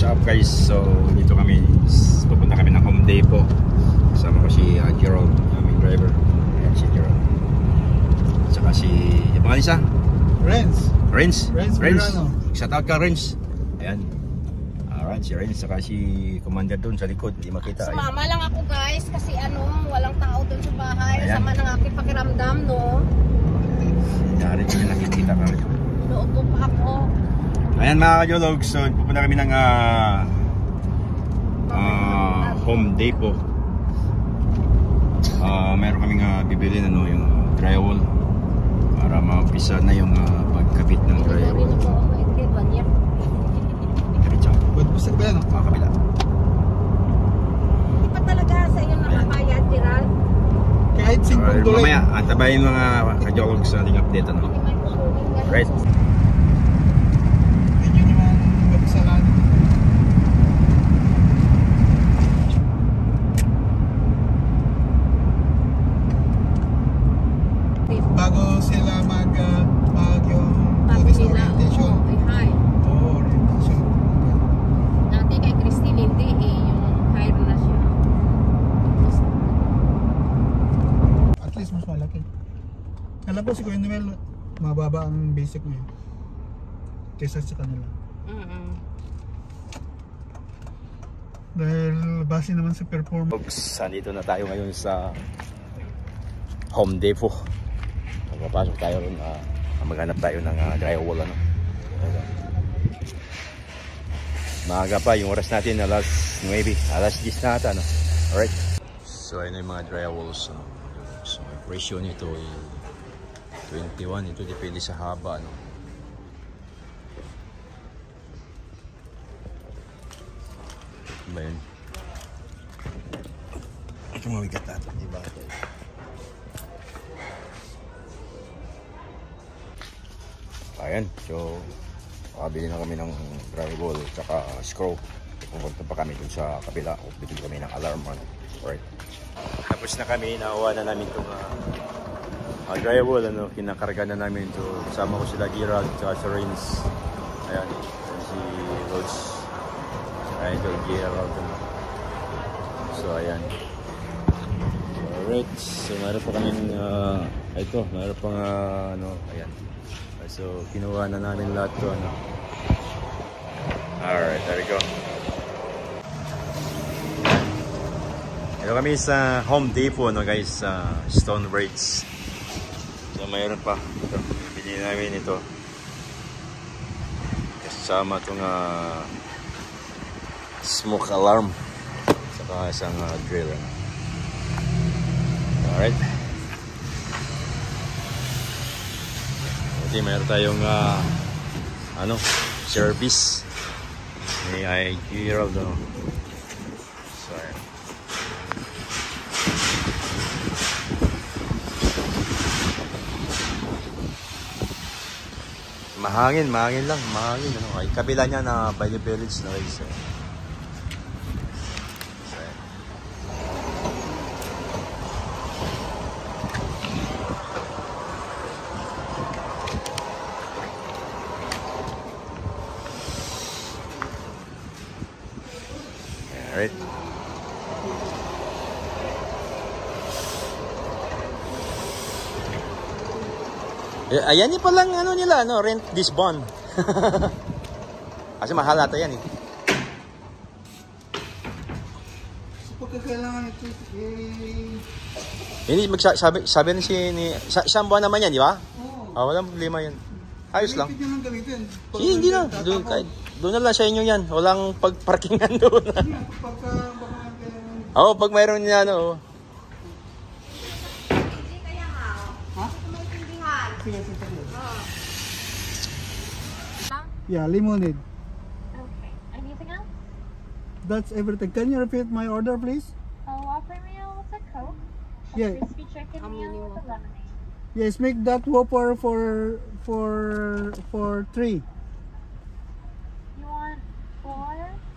What's up guys? So dito kami, pupunta kami ng Home Depot. Kasama ko si Gerald, aming driver. Ayan si Gerald. At saka si, yung pangalan siya? Renz. Shout out ka Renz. Ayan. Alright, si Renz. Saka si Commander doon sa likod. Hindi makita. Sumama lang ako guys kasi walang tao doon sa bahay. Ayan. Sama ng aking pakiramdam, no? Yari ko yung nakikita ka rin. Loob pa ako. Ayan mga kajolog, so pupunta kami ng Home Depot. Meron kaming bibili yung drywall para maumpisa na yung pagkabit ng drywall. Sa kabila, no? Kabila. Hindi pa talaga sa iyo nakakayad, Gerald? Kahit $5. Mamaya, antabayin mga kajolog sa ating update. Right. Bago sila mag yung tourist orientation. Orientation. Dati kay Christine, hindi yung higher na siya. At least mas malaki. Alam ko si Kuya Noel, mababa ang basic mo yun kaysa sa kanila. Dahil base naman sa performance. Oops, nandito na tayo ngayon sa Home Depot. Magpapasok tayo ron, maghanap tayo ng drywall. Maaga pa, yung oras natin alas 9, alas 10 na ata. Alright. So ayun yung mga drywalls. So yung presyo nito ay 21. Ito depende sa haba. Ba yun? Ito mabigat natin, diba? Ayan, so bili na kami ng drywall at saka screw. Pupunta pa kami dun sa kabila o bili kami ng alarm. Alright. Tapos na kami, nakuha na namin itong drywall. Kinakarga na namin ito. Kasama ko sila Gerald at saka si Renz. Ayan, si Rhodes. Ayan, ito Gerald. So ayan. Alright, so mayroon pa kami ito, mayroon pang ayan. So, kinuha na namin lahat to, Alright, there we go. Ito kami sa Home Depot, guys, Stone Bridge. So, mayroon pa. Ito, bili namin ito. Kasama itong smoke alarm. Saka isang drill. Alright. Meron tayong service ni Gerald. So, mahangin lang, ay kabila niya na by the village na guys. Alright. Ayan pa lang nila, rent this bond. Kasi mahal ata yan eh. Pagkakailangan ito Hindi, sabi na isang buwan naman yan, di ba? Oo. Walang problema yan. Ayos lang. Hindi na. Doon na lang sa inyo yan. Walang pagparkingan doon. Oo, pag mayroon niya, Yeah, lemonade. Okay. Anything else? That's everything. Can you repeat my order, please? Waffle meal with a Coke. Yeah. Crispy chicken meal with a lemonade. Yes, make that Whopper for 3. You want 4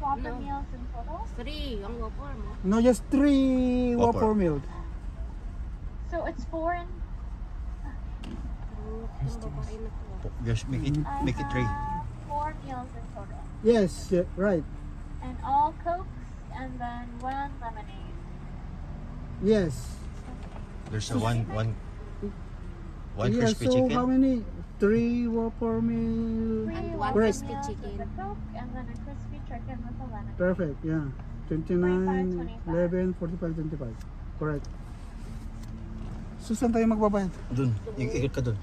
Whopper meals in total? 3 ang Whopper mo. No, just 3 Whopper meals. So it's 4 and... Just make it 3. 4 meals in total. Yes, right. And all Cokes and then 1 lemonade. Yes. There's a one Yeah, crispy so chicken. how many? 3 Whopper meal. 3 And one Whopper crispy meals with chicken. the Coke and then a crispy chicken with a lemon. Perfect, yeah. 29, 25. 11, 45, 25. Correct. So saan tayo magbabayad? Dun, ikot ka dun.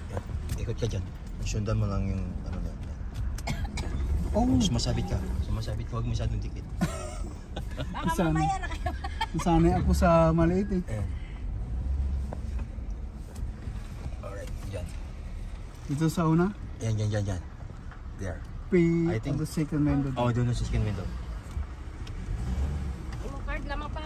Yan, ikot ka dyan. Sundan mo lang yung ano na. Oh, Sumasabit ka. Huwag masyadong dikit. Baka Saan? mamaya na kayo. sanay ako sa maliit eh. Ayan. Alright, dyan. Dito sa una, Yan. There. pay I think- on the second window. Oh, doon sa second window. Yung card lamang pa